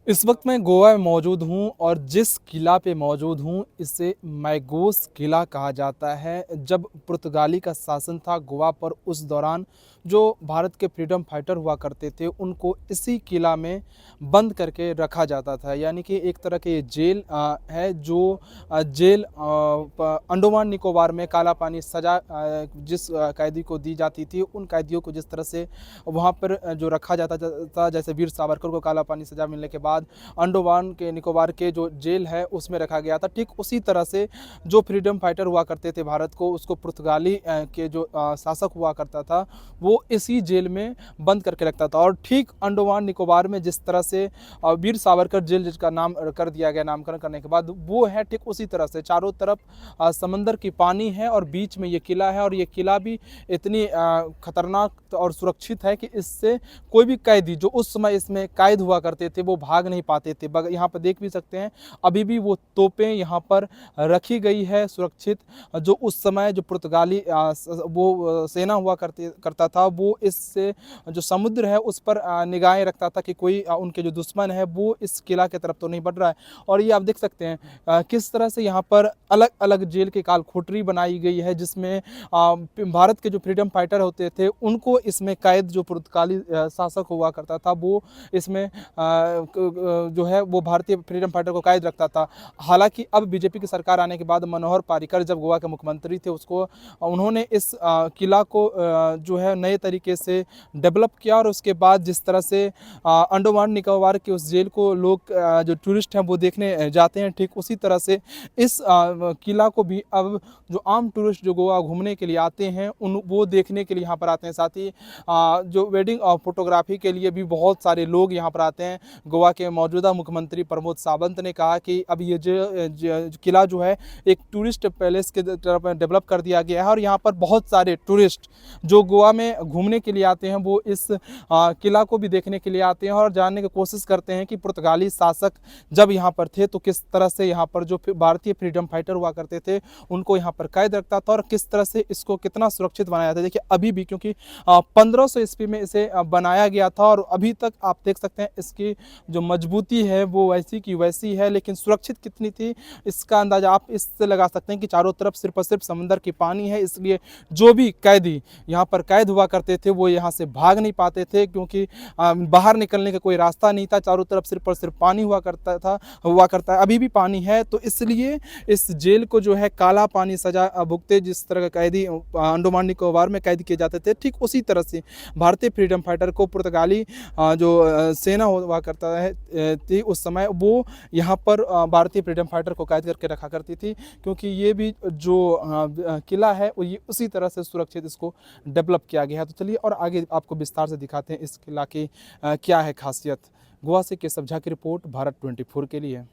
इस वक्त मैं गोवा में मौजूद हूँ और जिस किला पे मौजूद हूँ इसे मैगोस किला कहा जाता है। जब पुर्तगाली का शासन था गोवा पर, उस दौरान जो भारत के फ्रीडम फाइटर हुआ करते थे उनको इसी किला में बंद करके रखा जाता था। यानी कि एक तरह के ये जेल है जो जेल अंडमान निकोबार में काला पानी सज़ा जिस कैदी को दी जाती थी, उन कैदियों को जिस तरह से वहाँ पर जो रखा जाता था, जैसे वीर सावरकर को काला पानी सज़ा मिलने के बाद अंडमान के निकोबार के जो जेल है उसमें रखा गया था, ठीक उसी तरह से जो फ्रीडम फाइटर हुआ करते थे भारत को, उसको पुर्तगाली के जो शासक हुआ करता था वो इसी जेल में बंद करके रखता था। और ठीक अंडमान निकोबार में जिस तरह से वीर सावरकर जेल जिसका नाम कर दिया गया नामकरण करने के बाद, वो है ठीक उसी तरह से चारों तरफ समंदर की पानी है और बीच में ये किला है। और ये किला भी इतनी खतरनाक और सुरक्षित है कि इससे कोई भी कैदी जो उस समय इसमें कैद हुआ करते थे वो भाग नहीं पाते थे। यहाँ पर देख भी सकते हैं अभी भी वो तोपें यहाँ पर रखी गई है सुरक्षित। जो उस समय जो पुर्तगाली वो सेना हुआ करता था, वो इससे जो समुद्र है उस पर निगाहें रखता था कि कोई उनके जो दुश्मन है वो इस किला की तरफ तो नहीं बढ़ रहा है। और ये आप देख सकते हैं किस तरह से यहाँ पर अलग अलग जेल के कालखोटरी बनाई गई है, जिसमें भारत के जो फ्रीडम फाइटर होते थे उनको इसमें कैद, जो पुर्तगाली शासक हुआ करता था वो इसमें जो है वो भारतीय फ्रीडम फाइटर को कैद रखता था। हालांकि अब बीजेपी की सरकार आने के बाद मनोहर पर्रिकर जब गोवा के मुख्यमंत्री थे, उसको उन्होंने इस किला को जो है नए तरीके से डेवलप किया। और उसके बाद जिस तरह से अंडमान निकोबार के उस जेल को लोग जो टूरिस्ट हैं वो देखने जाते हैं, ठीक उसी तरह से इस किला को भी अब जो आम टूरिस्ट जो गोवा घूमने के लिए आते हैं उन वो देखने के लिए यहाँ पर आते हैं। साथ ही जो वेडिंग और फोटोग्राफी के लिए भी बहुत सारे लोग यहाँ पर आते हैं। गोवा के मौजूदा मुख्यमंत्री प्रमोद सावंत ने कहा कि अब ये जो किला जो है एक टूरिस्ट पैलेस के तरफ डेवलप कर दिया गया है और यहाँ पर बहुत सारे टूरिस्ट जो गोवा में घूमने के लिए आते हैं वो इस किला को भी देखने के लिए आते हैं और जानने की कोशिश करते हैं कि पुर्तगाली शासक जब यहाँ पर थे तो किस तरह से यहाँ पर जो भारतीय फ्रीडम फाइटर हुआ करते थे उनको यहाँ पर कैद रखता था और किस तरह से इसको कितना सुरक्षित बनाया था। देखिए अभी भी, क्योंकि 1500 ईस्वी में इसे बनाया गया था और अभी तक आप देख सकते हैं इसकी जो मजबूती है वो वैसी की वैसी है, लेकिन सुरक्षित कितनी थी इसका अंदाजा आप इससे लगा सकते हैं कि चारों तरफ सिर्फ और सिर्फ समंदर की पानी है। इसलिए जो भी कैदी यहाँ पर कैद हुआ करते थे वो यहाँ से भाग नहीं पाते थे, क्योंकि बाहर निकलने का कोई रास्ता नहीं था। चारों तरफ सिर्फ और सिर्फ पानी हुआ करता है, अभी भी पानी है। तो इसलिए इस जेल को जो है काला पानी सजा भुगते जिस तरह का कैदी अंडमान निकोबार में कैद किए जाते थे, ठीक उसी तरह से भारतीय फ्रीडम फाइटर को पुर्तगाली जो सेना हुआ करता है थी उस समय, वो यहाँ पर भारतीय फ्रीडम फाइटर को कैद करके रखा करती थी, क्योंकि ये भी जो किला है वो ये उसी तरह से सुरक्षित इसको डेवलप किया गया है। तो चलिए और आगे आपको विस्तार से दिखाते हैं इस किला की क्या है खासियत। गोवा से केशव झा की रिपोर्ट, भारत 24 के लिए।